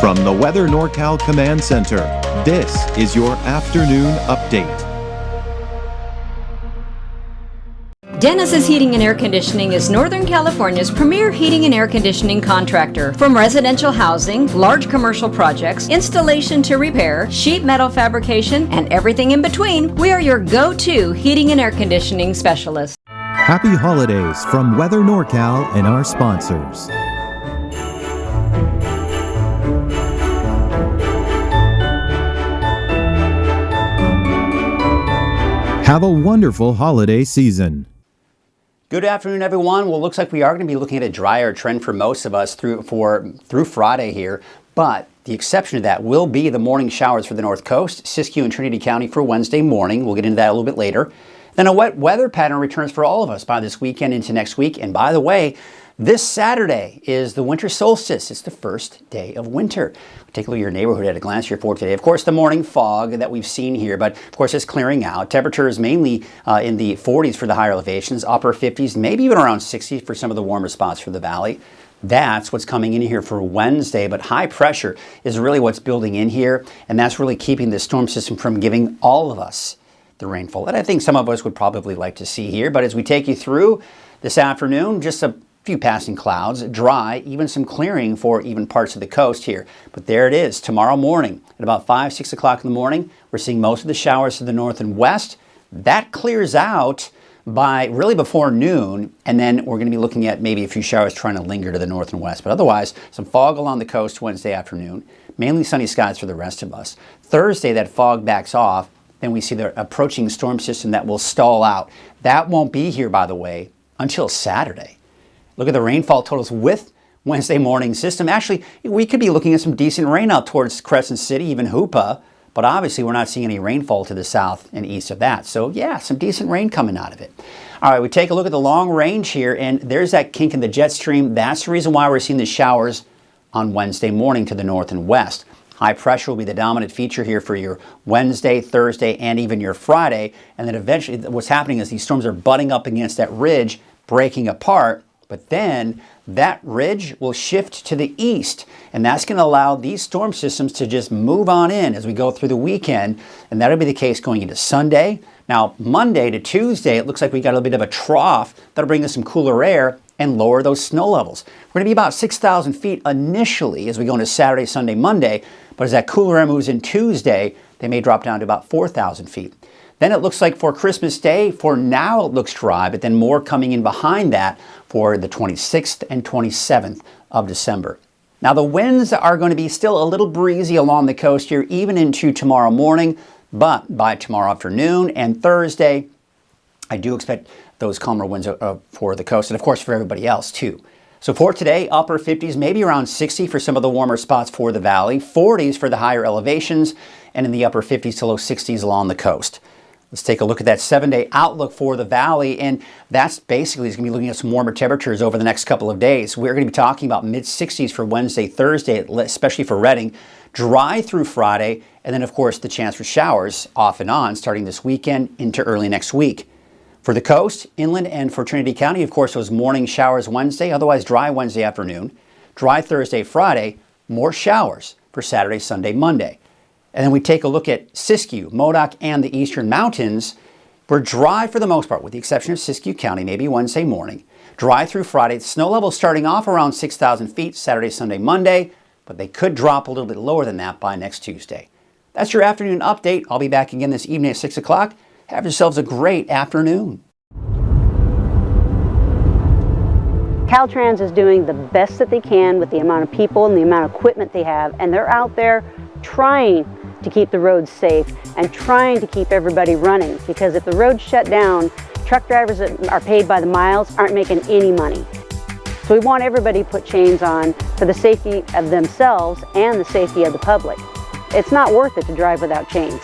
From the Weather NorCal Command Center, this is your afternoon update. Dennis's Heating and Air Conditioning is Northern California's premier heating and air conditioning contractor. From residential housing, large commercial projects, installation to repair, sheet metal fabrication, and everything in between, we are your go-to heating and air conditioning specialist. Happy holidays from Weather NorCal and our sponsors. Have a wonderful holiday season. Good afternoon, everyone. Well, it looks like we are going to be looking at a drier trend for most of us through Friday here, but the exception to that will be the morning showers for the North Coast, Siskiyou and Trinity County for Wednesday morning. We'll get into that a little bit later. Then a wet weather pattern returns for all of us by this weekend into next week. And by the way, this Saturday is the winter solstice. It's the first day of winter. Take a look at your neighborhood at a glance here for today. Of course, the morning fog that we've seen here, but of course it's clearing out. Temperatures mainly in the 40s for the higher elevations, upper 50s, maybe even around 60 for some of the warmer spots for the valley. That's what's coming in here for Wednesday, but high pressure is really what's building in here, and that's really keeping the storm system from giving all of us the rainfall that I think some of us would probably like to see here. But as we take you through this afternoon, just a few passing clouds, dry, even some clearing for even parts of the coast here. But there it is, tomorrow morning at about 5, 6 o'clock in the morning, we're seeing most of the showers to the north and west. That clears out by really before noon, and then we're going to be looking at maybe a few showers trying to linger to the north and west. But otherwise, some fog along the coast Wednesday afternoon, mainly sunny skies for the rest of us. Thursday, that fog backs off. Then we see the approaching storm system that will stall out. That won't be here, by the way, until Saturday. Look at the rainfall totals with Wednesday morning system. Actually, we could be looking at some decent rain out towards Crescent City, even Hoopa, but obviously we're not seeing any rainfall to the south and east of that. So yeah, some decent rain coming out of it. All right, we take a look at the long range here, and there's that kink in the jet stream. That's the reason why we're seeing the showers on Wednesday morning to the north and west. High pressure will be the dominant feature here for your Wednesday, Thursday, and even your Friday. And then eventually what's happening is these storms are butting up against that ridge, breaking apart. But then that ridge will shift to the east. And that's going to allow these storm systems to just move on in as we go through the weekend. And that'll be the case going into Sunday. Now, Monday to Tuesday, it looks like we got a little bit of a trough that'll bring us some cooler air and lower those snow levels. We're going to be about 6,000 feet initially as we go into Saturday, Sunday, Monday. But as that cooler air moves in Tuesday, they may drop down to about 4,000 feet. Then it looks like for Christmas Day, for now it looks dry, but then more coming in behind that for the 26th and 27th of December. Now the winds are going to be still a little breezy along the coast here, even into tomorrow morning, but by tomorrow afternoon and Thursday, I do expect those calmer winds for the coast and of course for everybody else too. So for today, upper 50s, maybe around 60 for some of the warmer spots for the valley, 40s for the higher elevations, and in the upper 50s to low 60s along the coast. Let's take a look at that 7-day outlook for the valley, and that's basically going to be looking at some warmer temperatures over the next couple of days. We're going to be talking about mid-60s for Wednesday, Thursday, especially for Redding, dry through Friday, and then, of course, the chance for showers off and on starting this weekend into early next week. For the coast, inland, and for Trinity County, of course, those morning showers Wednesday, otherwise dry Wednesday afternoon, dry Thursday, Friday, more showers for Saturday, Sunday, Monday. And then we take a look at Siskiyou, Modoc, and the eastern mountains. We're dry for the most part, with the exception of Siskiyou County, maybe Wednesday morning. Dry through Friday. The snow level starting off around 6,000 feet Saturday, Sunday, Monday, but they could drop a little bit lower than that by next Tuesday. That's your afternoon update. I'll be back again this evening at 6 o'clock. Have yourselves a great afternoon. Caltrans is doing the best that they can with the amount of people and the amount of equipment they have, and they're out there trying to keep the roads safe and trying to keep everybody running, because if the roads shut down, truck drivers that are paid by the miles aren't making any money. So we want everybody to put chains on for the safety of themselves and the safety of the public. It's not worth it to drive without chains.